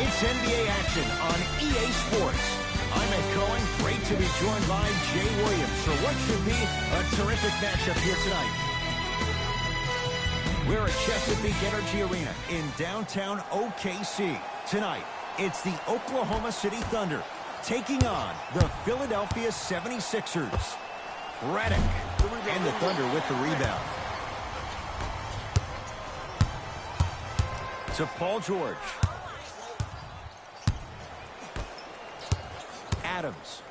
It's NBA action on EA Sports. I'm Ed Cohen. Great to be joined by Jay Williams for what should be a terrific matchup here tonight. We're at Chesapeake Energy Arena in downtown OKC. Tonight, it's the Oklahoma City Thunder taking on the Philadelphia 76ers. Redick and the Thunder with the rebound. To Paul George. Adams.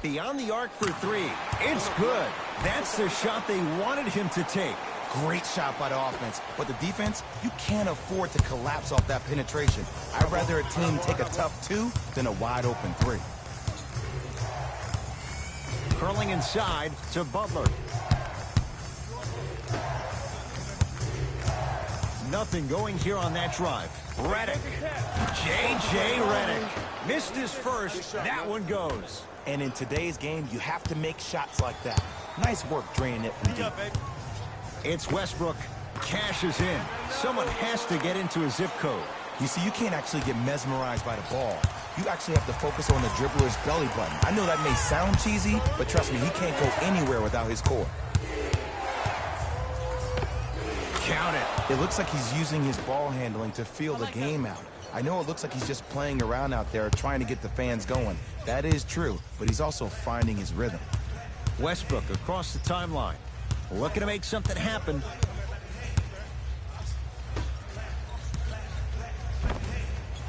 Beyond the arc for three. It's good. That's the shot they wanted him to take. Great shot by the offense. But the defense, you can't afford to collapse off that penetration. I'd rather a team take a tough two than a wide open three. Curling inside to Butler. Nothing going here on that drive. Redick. J.J. Redick. Missed his first. That one goes. And in today's game, you have to make shots like that. Nice work draining it from deep. It's Westbrook. Cashes in. Someone has to get into a zip code. You see, you can't actually get mesmerized by the ball. You actually have to focus on the dribbler's belly button. I know that may sound cheesy, but trust me, he can't go anywhere without his core. Count it. It looks like he's using his ball handling to feel the game out. I know it looks like he's just playing around out there trying to get the fans going. That is true, but he's also finding his rhythm. Westbrook across the timeline. Looking to make something happen.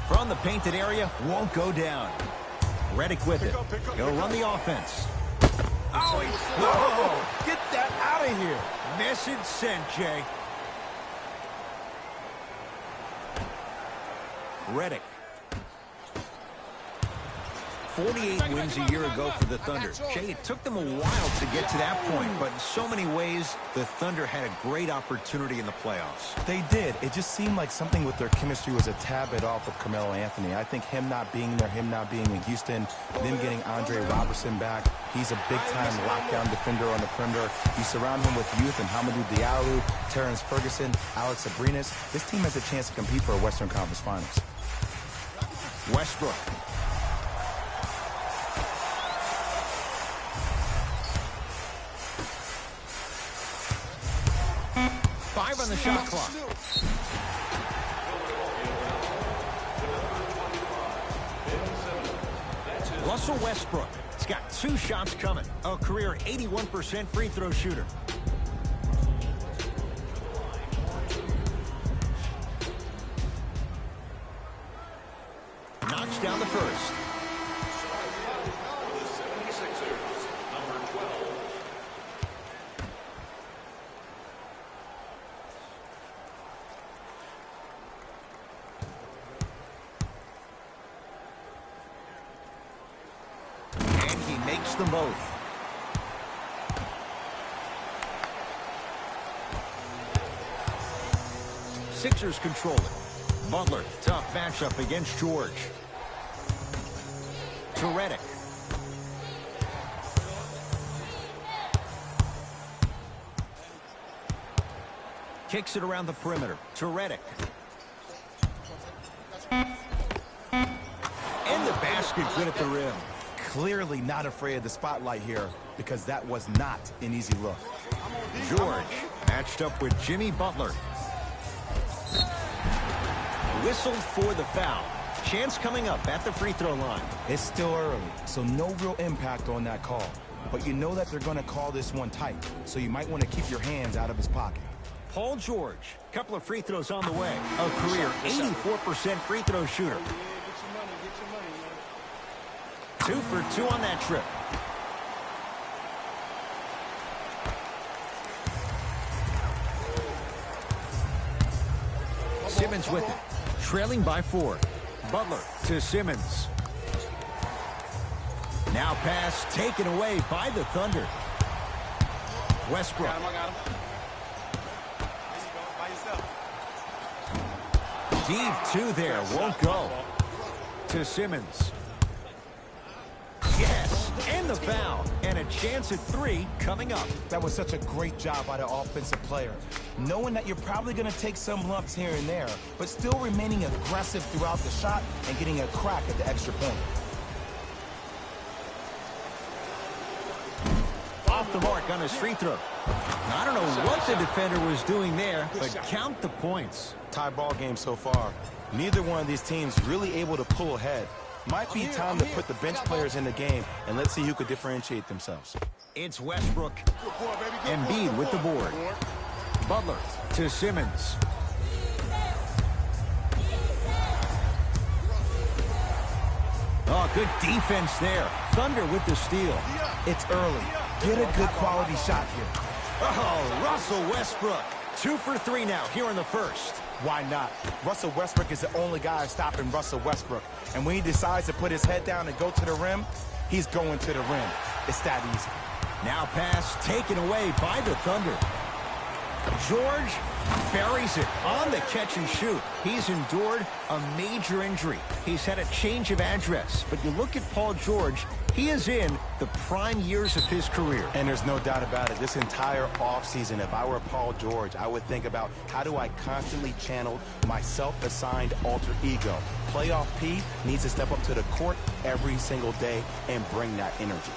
From the painted area, won't go down. Redick with it. He'll run the offense. Oh, Whoa! Get that out of here! Message sent, Jay. Redick. 48 wins a year ago for the Thunder. Jay, it took them a while to get to that point, but in so many ways, the Thunder had a great opportunity in the playoffs. They did. It just seemed like something with their chemistry was a tad bit off with Carmelo Anthony. I think him not being there, him not being in Houston, them getting Andre Robertson back. He's a big-time lockdown defender on the perimeter. You surround him with youth and Hamidou Diallo, Terrence Ferguson, Alex Abrinas. This team has a chance to compete for a Western Conference Finals. Westbrook. Five on the shot clock. Russell Westbrook. He's got 2 shots coming. A career 81% free throw shooter. Knocks down the first. Makes them both. Sixers control it. Butler, tough matchup against George. To Redick. Kicks it around the perimeter. To Redick. And the basket good at the rim. Clearly not afraid of the spotlight here because that was not an easy look. George matched up with Jimmy Butler. Whistled for the foul. Chance coming up at the free throw line. It's still early, so no real impact on that call. But you know that they're going to call this one tight, so you might want to keep your hands out of his pocket. Paul George, couple of free throws on the way. A career 84% free throw shooter. 2 for 2 on that trip. Simmons with it. Trailing by 4. Butler to Simmons. Now pass taken away by the Thunder. Westbrook. Deep 2 there. Won't go. To Simmons. Yes, and the foul. And a chance at 3 coming up. That was such a great job by the offensive player. Knowing that you're probably going to take some lumps here and there, but still remaining aggressive throughout the shot and getting a crack at the extra point. Off the mark on his free throw. I don't know what the defender was doing there, but count the points. Tie ball game so far. Neither one of these teams really able to pull ahead. Might be time to put the bench players in the game, and let's see who could differentiate themselves. It's Westbrook. Embiid with the board. Butler to Simmons. Oh, good defense there. Thunder with the steal. It's early. Get a good quality shot here. Oh, Russell Westbrook. 2 for 3 now here in the first. Why not? Russell Westbrook is the only guy stopping Russell Westbrook. And when he decides to put his head down and go to the rim, he's going to the rim. It's that easy. Now pass taken away by the Thunder. George buries it on the catch and shoot. He's endured a major injury. He's had a change of address. But you look at Paul George, he is in the prime years of his career. And there's no doubt about it. This entire offseason, if I were Paul George, I would think about how do I constantly channel my self-assigned alter ego. Playoff P needs to step up to the court every single day and bring that energy.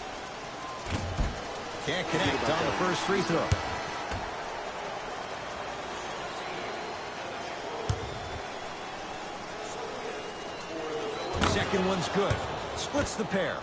Can't connect on the first free throw. Second one's good. Splits the pair.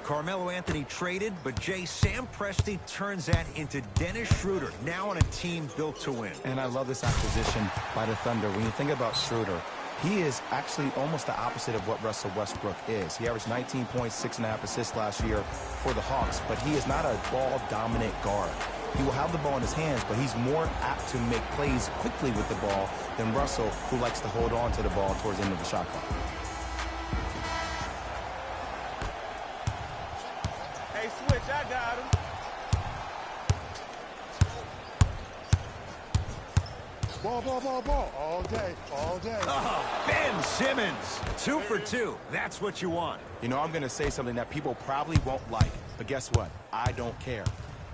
Carmelo Anthony traded, but Sam Presti turns that into Dennis Schroeder, now on a team built to win. And I love this acquisition by the Thunder. When you think about Schroeder, he is actually almost the opposite of what Russell Westbrook is. He averaged 19 points, 6.5 assists last year for the Hawks, but he is not a ball-dominant guard. He will have the ball in his hands, but he's more apt to make plays quickly with the ball than Russell, who likes to hold on to the ball towards the end of the shot clock. Hey, switch, I got him. Ball. All day. Oh, Ben Simmons. 2 for 2. That's what you want. You know, I'm going to say something that people probably won't like, but guess what? I don't care.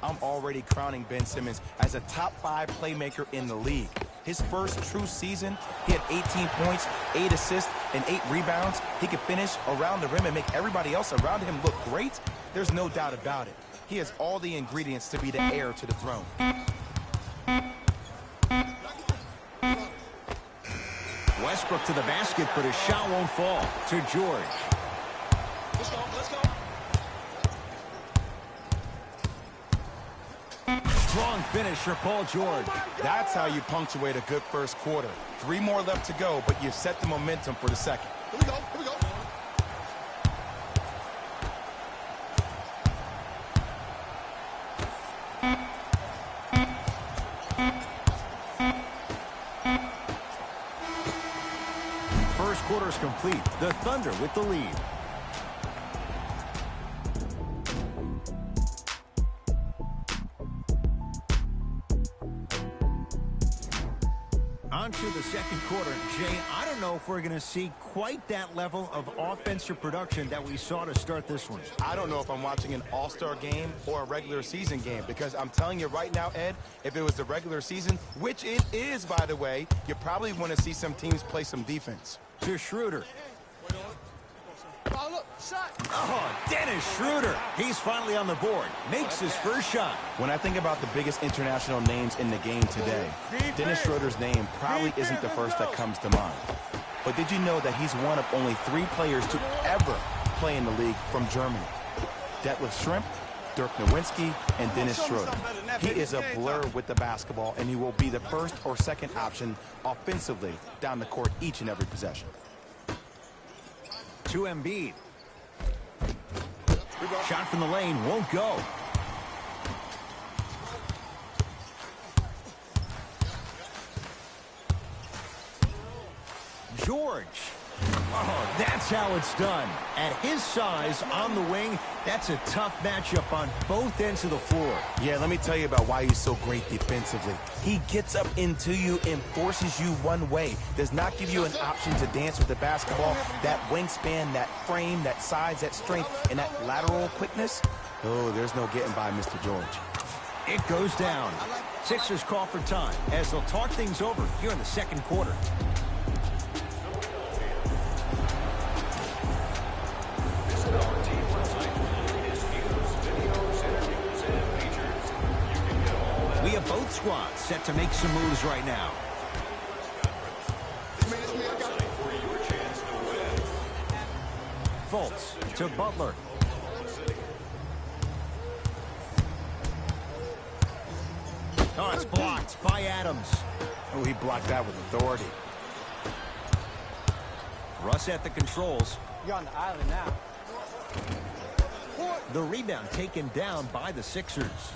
I'm already crowning Ben Simmons as a top 5 playmaker in the league. His first true season, he had 18 points, 8 assists, and 8 rebounds. He could finish around the rim and make everybody else around him look great. There's no doubt about it. He has all the ingredients to be the heir to the throne. Westbrook to the basket, but his shot won't fall. To George. Let's go. Strong finish for Paul George. That's how you punctuate a good first quarter. 3 more left to go, but you set the momentum for the second. Here we go. First quarter is complete. The Thunder with the lead. On to the second quarter. Jay, I don't know if we're going to see quite that level of offensive production that we saw to start this one. I don't know if I'm watching an all-star game or a regular season game, because I'm telling you right now, Ed, if it was the regular season, which it is, by the way, you probably want to see some teams play some defense. To Schroeder. Oh, look, shot. Oh, Dennis Schroeder. He's finally on the board. Makes his first shot. When I think about the biggest international names in the game today, Dennis Schroeder's name probably isn't the first that comes to mind. But did you know that he's one of only 3 players to ever play in the league from Germany? Detlef Schrempf, Dirk Nowitzki, and Dennis Schroeder. He is a blur with the basketball, and he will be the first or second option offensively down the court each and every possession. To Embiid. Shot from the lane won't go. George. Oh, that's how it's done. At his size on the wing, That's a tough matchup on both ends of the floor. Yeah, let me tell you about why he's so great defensively. He gets up into you and forces you one way. Does not give you an option to dance with the basketball. That wingspan, that frame, that size, that strength, and that lateral quickness. Oh, there's no getting by Mr. George. It goes down. Sixers call for time as they'll talk things over here in the second quarter. We have both squads set to make some moves right now. Fultz to Butler. Oh, it's blocked by Adams. Oh, he blocked that with authority. Russ at the controls. You're on the island now. The rebound taken down by the Sixers.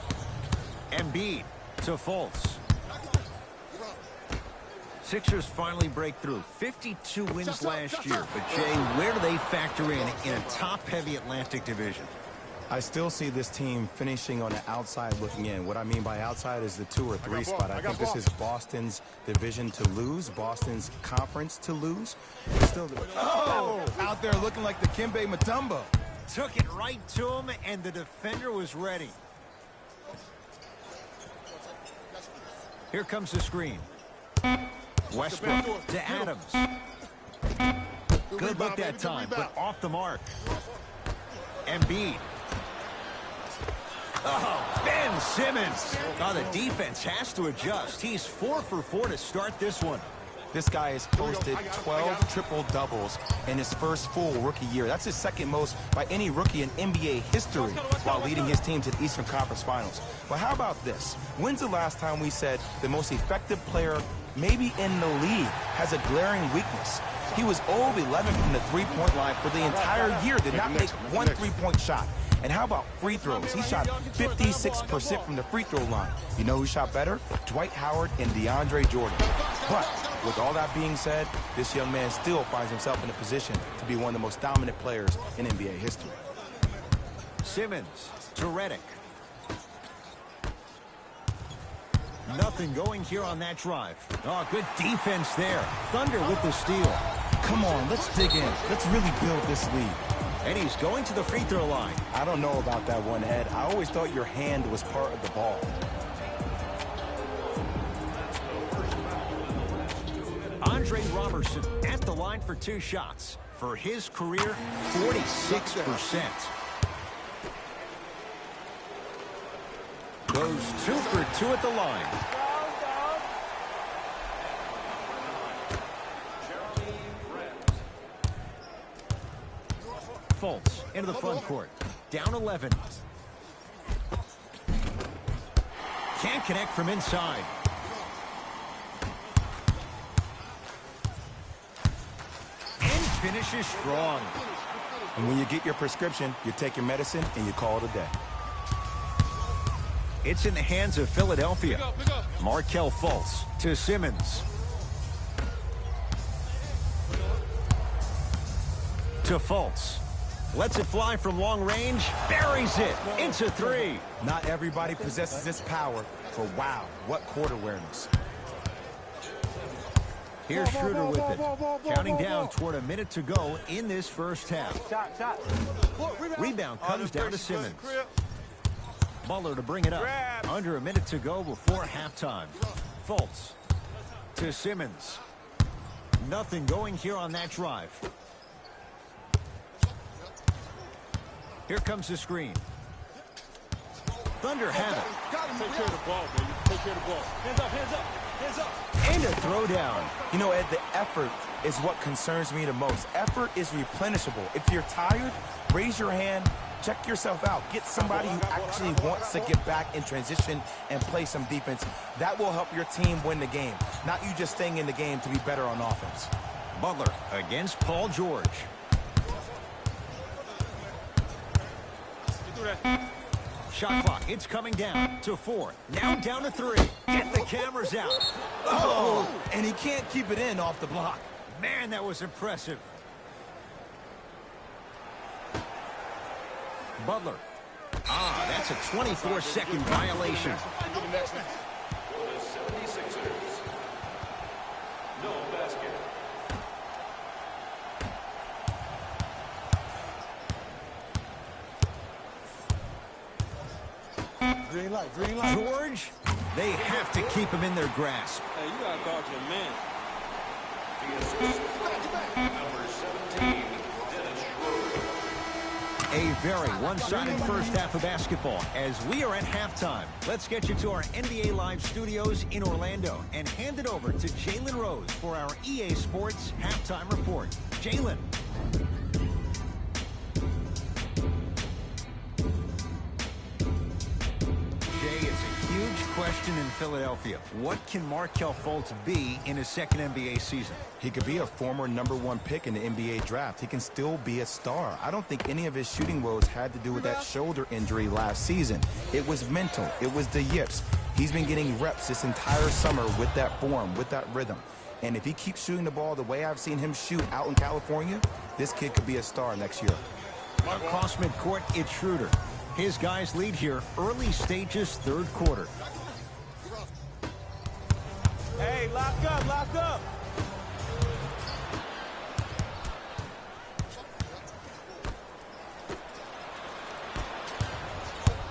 Embiid to Fultz. Sixers finally break through. 52 wins last year. But, Jay, where do they factor in a top-heavy Atlantic division? I still see this team finishing on the outside looking in. What I mean by outside is the 2 or 3 spot. I think this is Boston's division to lose, Boston's conference to lose. Still, out there looking like the Kimbe Mutombo. Took it right to him, and the defender was ready. Here comes the screen. Westbrook to Adams. Good look that time, but off the mark. Embiid. Oh, Ben Simmons. Oh, the defense has to adjust. He's 4 for 4 to start this one. This guy has posted 12 triple-doubles in his first full rookie year. That's his second most by any rookie in NBA history while leading his team to the Eastern Conference Finals. But how about this? When's the last time we said the most effective player maybe in the league has a glaring weakness? He was 0 of 11 from the three-point line for the entire year, did not make one three-point shot. And how about free throws? He shot 56% from the free throw line. You know who shot better? Dwight Howard and DeAndre Jordan. But with all that being said, this young man still finds himself in a position to be one of the most dominant players in NBA history. Simmons to Redick. Nothing going here on that drive. Oh, good defense there. Thunder with the steal. Come on, let's dig in. Let's really build this lead. And he's going to the free throw line. I don't know about that one, Ed. I always thought your hand was part of the ball. Andre Robertson at the line for 2 shots. For his career, 46%. Goes 2 for 2 at the line. Fultz into the front court. Down 11. Can't connect from inside. And finishes strong. And when you get your prescription, you take your medicine and you call it a day. It's in the hands of Philadelphia. Markelle Fultz to Simmons. To Fultz. Lets it fly from long range. Buries it. Into 3. Not everybody possesses this power, but wow, what court awareness. Here's Schroeder with it. Counting down toward a minute to go in this first half. Shot. Rebound comes down to Simmons. Butler to bring it up. Under a minute to go before halftime. Fultz to Simmons. Nothing going here on that drive. Here comes the screen. Thunder have it. Take care of the ball, baby. Take care of the ball. Hands up. And a throwdown. You know, Ed, the effort is what concerns me the most. Effort is replenishable. If you're tired, raise your hand, check yourself out. Get somebody who actually wants to get back in transition and play some defense. That will help your team win the game, not you just staying in the game to be better on offense. Butler against Paul George. Shot clock, it's coming down to 4. Now down to 3. Get the cameras out. Oh, and he can't keep it in off the block. Man, that was impressive. Butler. Ah, that's a 24-second violation. For the 76ers, no basket. Green light, green light. George, they have to keep him in their grasp. Hey, you gotta guard your man. The assist, number 17, Dennis Schroeder. A very one-sided first half of basketball as we are at halftime. Let's get you to our NBA Live studios in Orlando and hand it over to Jalen Rose for our EA Sports halftime report. Jalen. Jay, it's a huge question in Philadelphia. What can Markelle Fultz be in his second NBA season? He could be a former #1 pick in the NBA draft. He can still be a star. I don't think any of his shooting woes had to do with that shoulder injury last season. It was mental. It was the yips. He's been getting reps this entire summer with that form, with that rhythm. And if he keeps shooting the ball the way I've seen him shoot out in California, this kid could be a star next year. Across midcourt, it's Schroeder. His guys lead here, early stages, third quarter. Hey, lock up, lock up.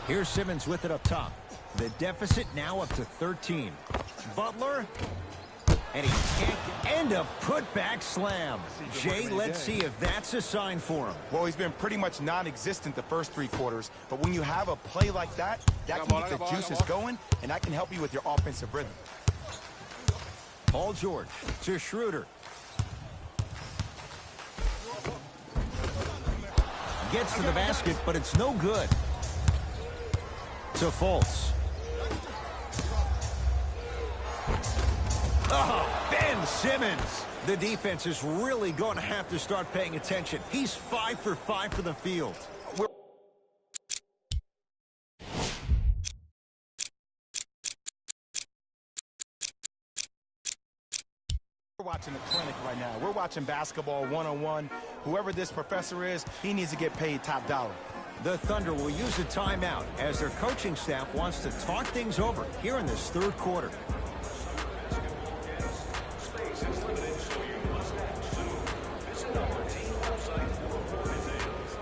Here's Simmons with it up top. The deficit now up to 13. Butler. And he can't end a putback slam. Jay, let's see if that's a sign for him. Well, he's been pretty much non-existent the first 3 quarters, but when you have a play like that, that can get the juices going, and that can help you with your offensive rhythm. Paul George to Schroeder. Gets to the basket, but it's no good. To Fultz. Oh, Ben Simmons. The defense is really going to have to start paying attention. He's 5 for 5 for the field. We're watching a clinic right now. We're watching basketball 101. Whoever this professor is, he needs to get paid top dollar. The Thunder will use a timeout as their coaching staff wants to talk things over here in this third quarter. Space is limited, so you must act soon. Visit our team website for more details.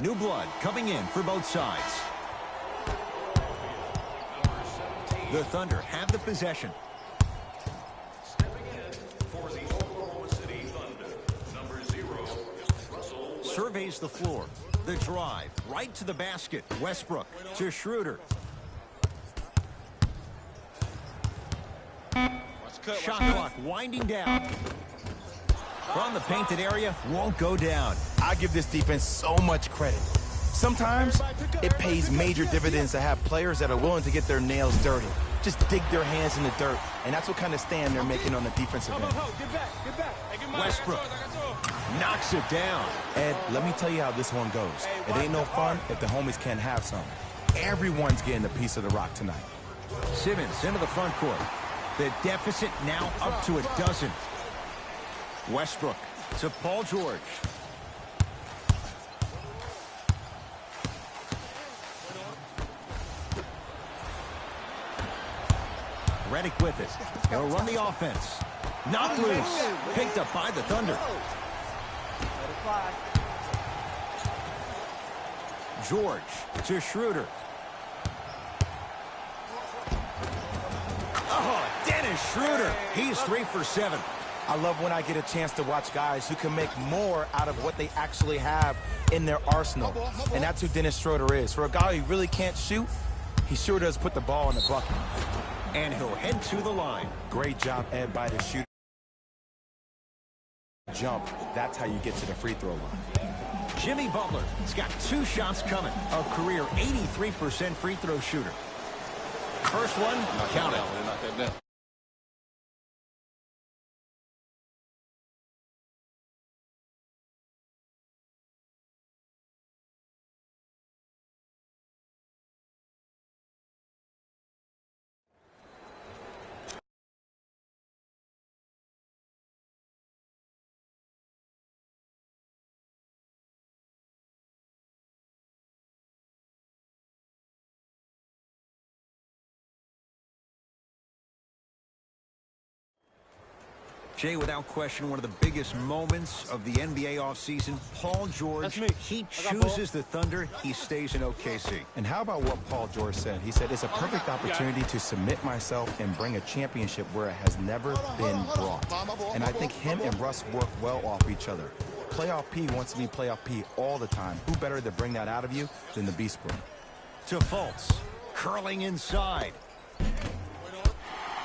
New blood coming in for both sides. The Thunder have the possession. Stepping in for the Oklahoma City Thunder, number 0, Russell. Surveys the floor. The drive right to the basket. Westbrook to Schroeder. Shot clock winding down. From the painted area, won't go down. I give this defense so much credit. Sometimes it pays major dividends to have players that are willing to get their nails dirty. Just dig their hands in the dirt. And that's what kind of stand they're making on the defensive end. Westbrook knocks it down. Ed, let me tell you how this one goes. It ain't no fun if the homies can't have some. Everyone's getting a piece of the rock tonight. Simmons into the front court. The deficit now up to a dozen. Westbrook to Paul George. Redick with it. He'll run the offense. Knocked loose. Picked up by the Thunder. George to Schroeder. Oh, Dennis Schroeder. He's 3 for 7. I love when I get a chance to watch guys who can make more out of what they actually have in their arsenal. And that's who Dennis Schroeder is. For a guy who really can't shoot, he sure does put the ball in the bucket. And he'll head to the line. Great job, Ed, by the shooter. Jump. That's how you get to the free throw line. Jimmy Butler has got 2 shots coming. A career 83% free throw shooter. First one, count it. Jay, without question, one of the biggest moments of the NBA offseason, Paul George, he chooses the Thunder, he stays in OKC. And how about what Paul George said? He said, it's a perfect opportunity to submit myself and bring a championship where it has never been brought. And I think him and Russ work well off each other. Playoff P wants to be Playoff P all the time. Who better to bring that out of you than the Beast Boy? To Fultz, curling inside.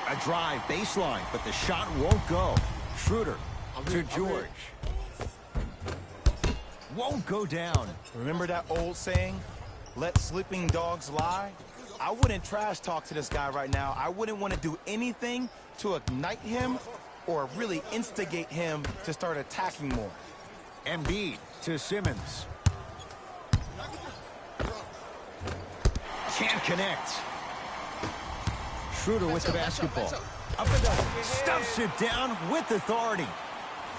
A drive baseline, but the shot won't go. Schroeder to George. Won't go down. Remember that old saying, let sleeping dogs lie? I wouldn't trash talk to this guy right now. I wouldn't want to do anything to ignite him or really instigate him to start attacking more. Embiid to Simmons. Can't connect. Schroeder with the basketball. Up and down. Stuffs it down with authority.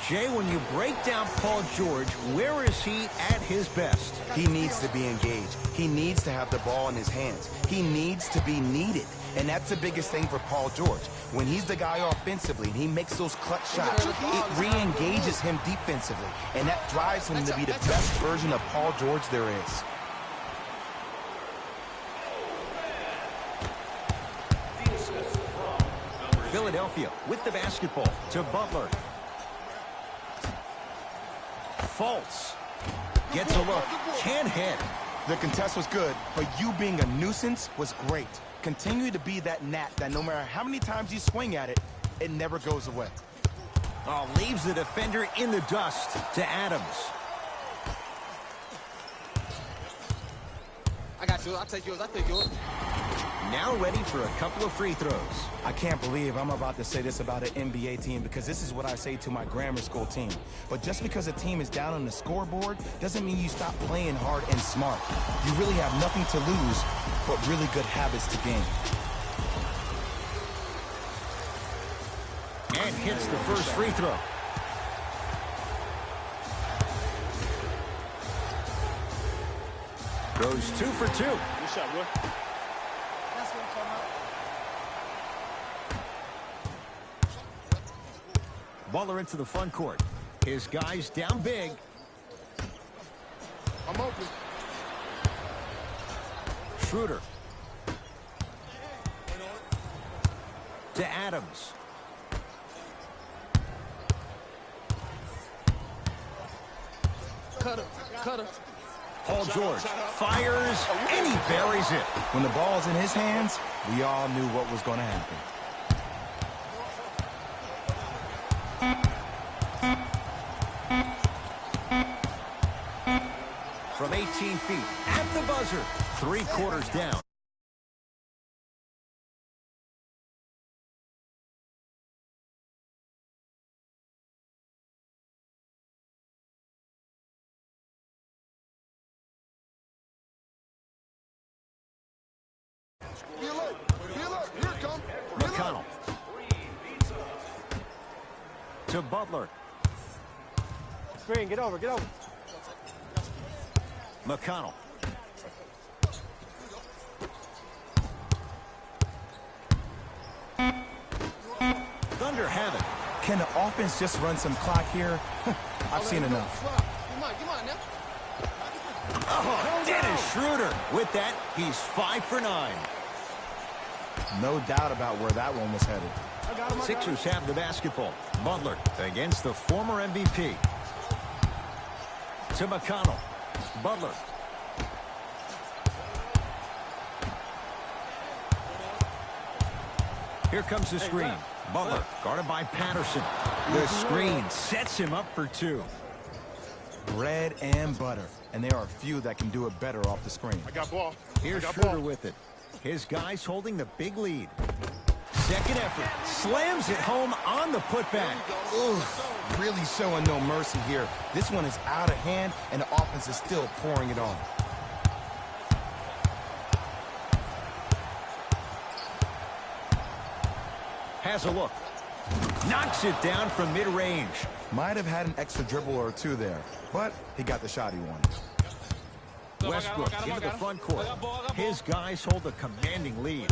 Jay, when you break down Paul George, where is he at his best? He needs to be engaged. He needs to have the ball in his hands. He needs to be needed. And that's the biggest thing for Paul George. When he's the guy offensively and he makes those clutch shots, it re-engages him defensively. And that drives him to be the best version of Paul George there is. Philadelphia with the basketball to Butler. Fultz gets a look, can't hit. The contest was good, but you being a nuisance was great. Continue to be that gnat that no matter how many times you swing at it, it never goes away. Oh, leaves the defender in the dust to Adams. I got you. I'll take yours. I'll take yours. Now ready for a couple of free throws. I can't believe I'm about to say this about an NBA team because this is what I say to my grammar school team. But just because a team is down on the scoreboard doesn't mean you stop playing hard and smart. You really have nothing to lose but really good habits to gain. And hits the first free throw. Goes 2 for 2. Good shot, boy. Butler into the front court. His guys down big. I'm open. Schroeder. To Adams. Cutter. Cutter. Paul George fires, and he buries it. When the ball's in his hands, we all knew what was going to happen. From 18 feet, at the buzzer, 3 quarters down. McConnell. To Butler. Screen, get over, get over. McConnell. Thunder have it. Can the offense just run some clock here? I've seen enough. Come on now. Oh, Dennis Schroeder. With that, he's 5 for 9. No doubt about where that one was headed. Sixers have the basketball. Butler against the former MVP. To McConnell. Butler. Here comes the screen. Butler guarded by Patterson. The screen sets him up for 2. Bread and butter. And there are few that can do it better off the screen. I got ball. Here's Schroeder with it. His guys holding the big lead. Second effort. Slams it home on the putback. Oof, really showing no mercy here. This one is out of hand, and the offense is still pouring it on. Has a look. Knocks it down from mid-range. Might have had an extra dribble or 2 there, but he got the shot he wanted. Westbrook into the front court. His guys hold a commanding lead.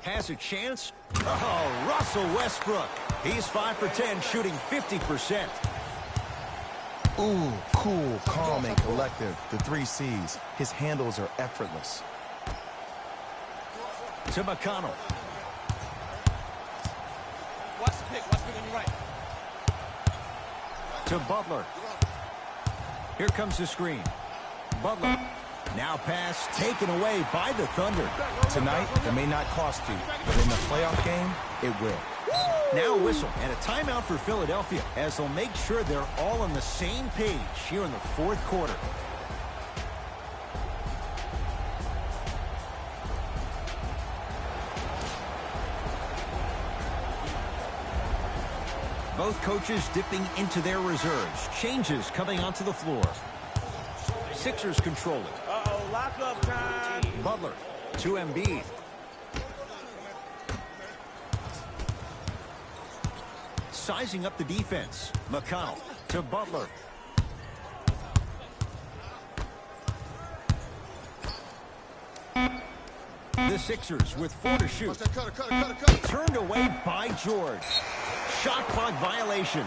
has a chance. Oh, Russell Westbrook. He's 5 for 10, shooting 50%. Ooh, cool, calm, and collective. The 3 C's. His handles are effortless. To McConnell. Watch the pick on your right. To Butler. Here comes the screen. Butler. Now pass taken away by the Thunder. Tonight, it may not cost you, but in the playoff game, it will. Now a whistle and a timeout for Philadelphia as they'll make sure they're all on the same page here in the fourth quarter. Both coaches dipping into their reserves. Changes coming onto the floor. Sixers control it. Uh-oh, lock-up time. Butler to Embiid. Sizing up the defense. McConnell to Butler. The Sixers with 4 to shoot. Turned away by George. Shot clock violation.